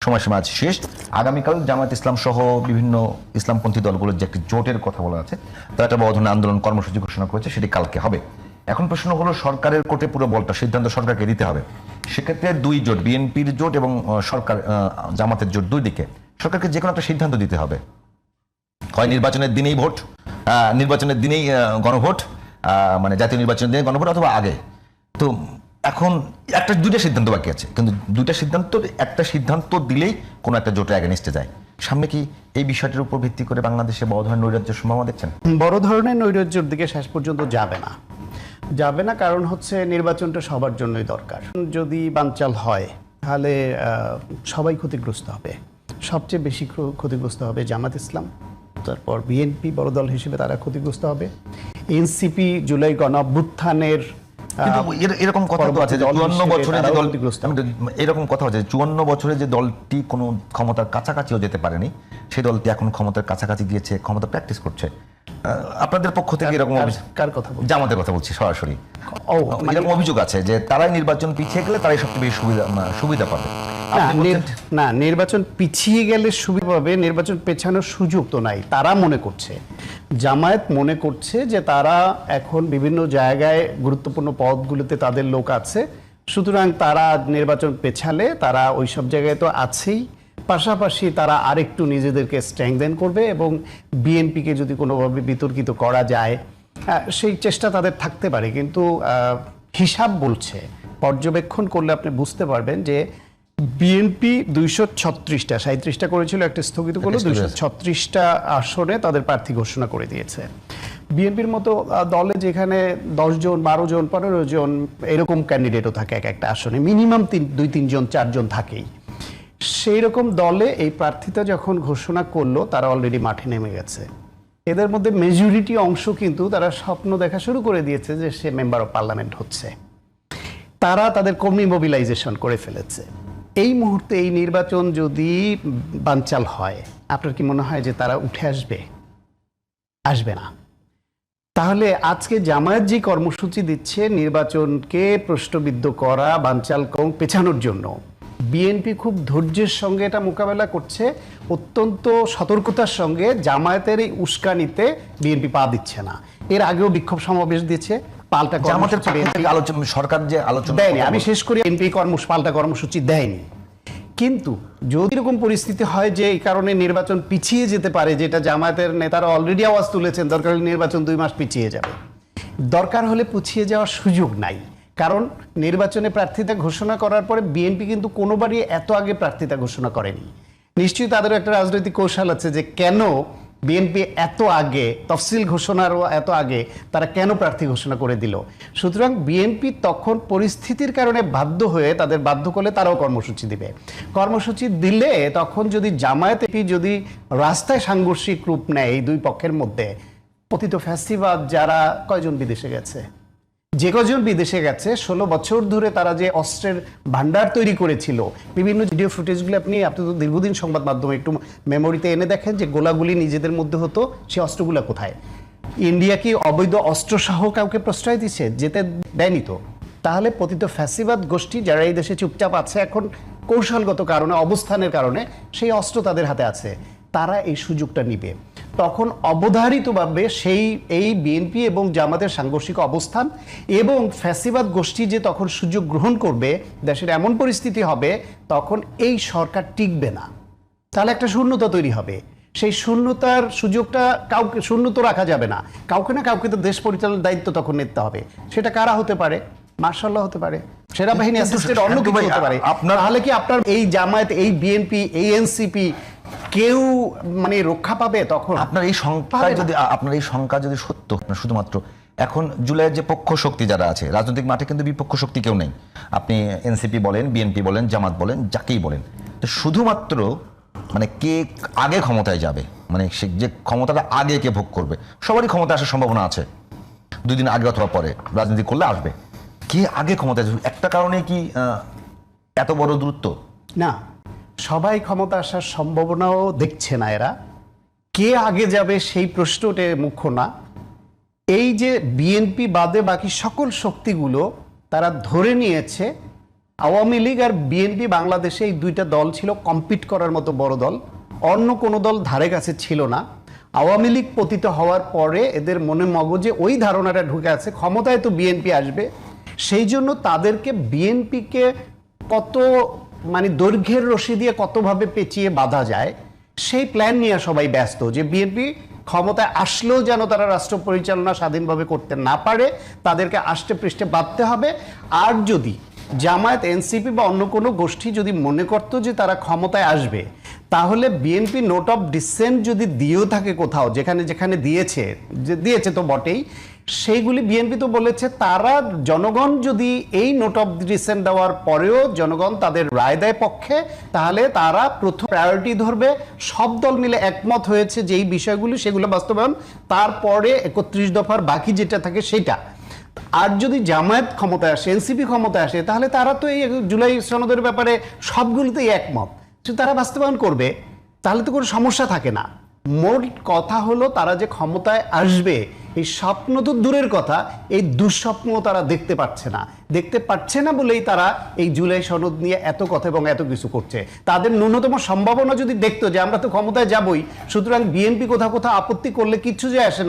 সময়সীমা আছে শেষ। আগামীকাল জামায়াত ইসলাম সহ বিভিন্ন ইসলামপন্থী দলগুলোর যে একটি জোটের কথা বলা আছে, তারা একটা বড় ধরনের আন্দোলন কর্মসূচি ঘোষণা করেছে, সেটি কালকে হবে। এখন প্রশ্ন হলো, সরকারের কোর্টে পুরো বলটা, সিদ্ধান্ত সরকারকে দিতে হবে। সেক্ষেত্রে দুই জোট, বিএনপির জোট এবং সরকার জামাতের জোট, দুই দিকে সরকারকে যে কোনো একটা সিদ্ধান্ত দিতে হবে। হয় নির্বাচনের দিনেই ভোট, নির্বাচনের দিনেই গণভোট, মানে জাতীয় নির্বাচনের দিনে গণভোট, অথবা আগে। তো এখন দুইটা সিদ্ধান্ত বাকি আছে, কিন্তু দুইটা সিদ্ধান্ত, একটা সিদ্ধান্ত দিলেই কোনো একটা জোটের অ্যাগেনিস্টে যায়। সামনে কি এই বিষয়টির উপর ভিত্তি করে বাংলাদেশে বড় ধরনের নৈরাজ্যের সম্ভাবনা দেখছেন? বড় ধরনের নৈরাজ্যের দিকে শেষ পর্যন্ত যাবে না, কারণ হচ্ছে নির্বাচনটা সবার জন্যই দরকার। যদি বানচাল হয় তাহলে সবাই ক্ষতিগ্রস্ত হবে। সবচেয়ে বেশি ক্ষতিগ্রস্ত হবে জামাত ইসলাম, তারপর বিএনপি বড় দল হিসেবে তারা ক্ষতিগ্রস্ত হবে। এনসিপি জুলাই গণঅভ্যুত্থানের এরকম কথা তো আছে যে 54 বছরে যে দল, এরকম কথা আছে 54 বছরে যে দলটি কোনো ক্ষমতার কাছাকাছিও যেতে পারেনি, সেই দলটি এখন ক্ষমতার কাছাকাছি গিয়েছে, ক্ষমতা প্র্যাকটিস করছে। আপনাদের পক্ষ থেকে এরকম কার কথা বলছেন? জামাতের কথা বলছি সরাসরি। এরকম অভিযোগ আছে যে তারাই নির্বাচন পিছিয়ে গেলে তারাই সবচেয়ে বেশি সুবিধা পাবে। না, নির্বাচন পিছিয়ে গেলে সুবিধা পাবে, নির্বাচন পেছানোর সুযোগ তো নাই। তারা মনে করছে, জামায়াত মনে করছে যে তারা এখন বিভিন্ন জায়গায় গুরুত্বপূর্ণ পদগুলোতে তাদের লোক আছে, সুতরাং তারা নির্বাচন পেছালে তারা ওই সব জায়গায় তো আছেই, পাশাপাশি তারা আরেকটু নিজেদেরকে স্ট্রেংথেন করবে এবং বিএনপিকে যদি কোনোভাবে বিতর্কিত করা যায় সেই চেষ্টা তাদের থাকতে পারে। কিন্তু হিসাব বলছে, পর্যবেক্ষণ করলে আপনি বুঝতে পারবেন যে বিএনপি 236টা, 37টা করেছিল, একটা স্থগিত করলো, 236টা আসনে তাদের প্রার্থী ঘোষণা করে দিয়েছে। বিএনপির মতো দলে যেখানে 10 জন, 12 জন, 15 জন এরকম ক্যান্ডিডেটও থাকে এক একটা আসনে, মিনিমাম 2-3 জন, 4 জন থাকেই। সেই রকম দলে এই প্রার্থীতা যখন ঘোষণা করলো, তারা অলরেডি মাঠে নেমে গেছে। এদের মধ্যে মেজরিটি অংশ কিন্তু তারা স্বপ্ন দেখা শুরু করে দিয়েছে যে সে মেম্বার অফ পার্লামেন্ট হচ্ছে। তারা তাদের কর্মী মোবিলাইজেশন করে ফেলেছে। এই মুহূর্তে এই নির্বাচন যদি বানচাল হয়, আপনার কি মনে হয় যে তারা উঠে আসবে? আসবে না। তাহলে আজকে জামায়াত যে কর্মসূচি দিচ্ছে নির্বাচনকে প্রশ্নবিদ্ধ করা, বানচাল পেছানোর জন্য, বিএনপি খুব ধৈর্যের সঙ্গে এটা মোকাবেলা করছে, অত্যন্ত সতর্কতার সঙ্গে। জামায়াতের এই উস্কানিতে বিএনপি পা দিচ্ছে না। এর আগেও বিক্ষোভ সমাবেশ দিচ্ছে, পাল্টা সরকার যে আলোচনা দেয়নি। আমি শেষ করি, বিএনপি পাল্টা কর্মসূচি দেয়নি। কিন্তু যদি এরকম পরিস্থিতি হয় যে এই কারণে নির্বাচন পিছিয়ে যেতে পারে, যেটা জামায়াতের নেতারা অলরেডি আওয়াজ তুলেছেন, দরকার হলে নির্বাচন 2 মাস পিছিয়ে যাবে, দরকার হলে পিছিয়ে যাওয়ার সুযোগ নাই। কারণ নির্বাচনে প্রার্থিতা ঘোষণা করার পরে বিএনপি কিন্তু কোনোবারই এত আগে প্রার্থিতা ঘোষণা করেনি। নিশ্চয়ই তাদের একটা রাজনৈতিক কৌশল আছে যে কেন বিএনপি এত আগে, তফসিল ঘোষণারও এত আগে তারা কেন প্রার্থী ঘোষণা করে দিল। সুতরাং বিএনপি তখন পরিস্থিতির কারণে বাধ্য হয়ে, তাদের বাধ্য করলে তারাও কর্মসূচি দিবে। কর্মসূচি দিলে তখন যদি জামায়াত যদি রাস্তায় সাংঘর্ষিক রূপ নেয় এই দুই পক্ষের মধ্যে, পতিত ফ্যাসিবাদ যারা কয়জন বিদেশে গেছে, যে কজন বিদেশে গেছে, 16 বছর ধরে তারা যে অস্ত্রের ভান্ডার তৈরি করেছিল, বিভিন্ন ভিডিও ফুটেজগুলো আপনি তো দীর্ঘদিন সংবাদ মাধ্যমে একটু মেমোরিতে এনে দেখেন যে গোলাগুলি নিজেদের মধ্যে হতো, সেই অস্ত্রগুলো কোথায়? ইন্ডিয়া কি অবৈধ অস্ত্র সহ কাউকে প্রশ্রয় দিচ্ছে? যেতে দেয়নি তো। তাহলে পতিত ফ্যাসিবাদ গোষ্ঠী যারা এই দেশে চুপচাপ আছে এখন কৌশলগত কারণে, অবস্থানের কারণে সেই অস্ত্র তাদের হাতে আছে, তারা এই সুযোগটা নিবে। তখন অবধারিতভাবে এই বিএনপি এবং জামাতের সাংঘর্ষিক অবস্থান এবং ফ্যাসিবাদ গোষ্ঠী যে তখন সুযোগ গ্রহণ করবে, দেশের এমন পরিস্থিতি হবে তখন এই সরকার টিকবে না। তাহলে একটা শূন্যতা তৈরি হবে। সেই শূন্যতার সুযোগটা কাউকে শূন্য তো রাখা যাবে না, কাউকে না কাউকে তো দেশ পরিচালনার দায়িত্ব তখন নিতে হবে। সেটা কারা হতে পারে? মার্শাল্লাহ হতে পারে, সেনাবাহিনী অ্যাসিস্টেন্ট, অন্য কিছু হতে পারে। তাহলে কি আপনার এই জামায়াত, এই বিএনপি, এই এনসিপি কেউ মানে রক্ষা পাবে তখন? আপনার এই সংখ্যা যদি সত্য, শুধুমাত্র এখন জুলাইয়ের যে পক্ষ শক্তি যারা আছে রাজনৈতিক মাঠে, কিন্তু বিপক্ষ শক্তি কেউ নেই। আপনি এনসিপি বলেন, বিএনপি বলেন, জামাত বলেন, যাকেই বলেন, তো শুধুমাত্র মানে কে আগে ক্ষমতায় যাবে, মানে সে যে ক্ষমতাটা আগে কে ভোগ করবে, সবারই ক্ষমতা আসার সম্ভাবনা আছে, 2 দিন আগে অথবা পরে রাজনীতি করলে আসবে। কে আগে ক্ষমতায় যাবে, একটা কারণে কি এত বড় দূরত্ব? না, সবাই ক্ষমতা আসার সম্ভাবনাও দেখছে না এরা। কে আগে যাবে সেই প্রশ্নটা মুখ্য না। এই যে বিএনপি বাদে বাকি সকল শক্তিগুলো তারা ধরে নিয়েছে আওয়ামী লীগ আর বিএনপি বাংলাদেশে এই দুইটা দল ছিল কম্পিট করার মতো বড় দল, অন্য কোনো দল ধারে কাছে ছিল না। আওয়ামী লীগ পতিত হওয়ার পরে এদের মনে মগজে ওই ধারণাটা ঢুকে আছে ক্ষমতায় তো বিএনপি আসবে, সেই জন্য তাদেরকে বিএনপিকে কত মানে দৈর্ঘ্যের রশি দিয়ে কতভাবে পেঁচিয়ে বাঁধা যায় সেই প্ল্যান নিয়ে সবাই ব্যস্ত, যে বিএনপি ক্ষমতায় আসলেও যেন তারা রাষ্ট্র পরিচালনা স্বাধীনভাবে করতে না পারে, তাদেরকে আষ্টে পৃষ্ঠে বাঁধতে হবে। আর যদি জামায়াত, এনসিপি বা অন্য কোনো গোষ্ঠী যদি মনে করতো যে তারা ক্ষমতায় আসবে, তাহলে বিএনপি নোট অফ ডিসেন্ট যদি দিয়েও থাকে কোথাও, যেখানে যেখানে দিয়েছে তো বটেই, সেইগুলি বিএনপি তো বলেছে তারা জনগণ যদি এই নোট অফ ডিসেন্ট দেওয়ার পরেও জনগণ তাদের রায় দেয় পক্ষে, তাহলে তারা প্রথম প্রায়োরিটি ধরবে। সব দল মিলে একমত হয়েছে যে এই বিষয়গুলি সেগুলো বাস্তবায়ন, তারপরে 31 দফার বাকি যেটা থাকে সেটা। আর যদি জামায়াত ক্ষমতায় আসে, এনসিপি ক্ষমতায় আসে, তাহলে তারা তো এই জুলাই সনদের ব্যাপারে সবগুলিতেই একমত, তো তারা বাস্তবায়ন করবে, তাহলে তো কোনো সমস্যা থাকে না। মোট কথা হলো তারা যে ক্ষমতায় আসবে এই স্বপ্ন তো দূরের কথা, এই দুঃস্বপ্ন তারা দেখতে পাচ্ছে না বলেই তারা এই জুলাই সনদ নিয়ে এত কথা এবং এত কিছু করছে। তাদের ন্যূনতম সম্ভাবনা যদি দেখতো যে আমরা তো ক্ষমতায় যাবই, সুতরাং বিএনপি কোথাও কোথাও আপত্তি করলে কিচ্ছু যায় আসে না,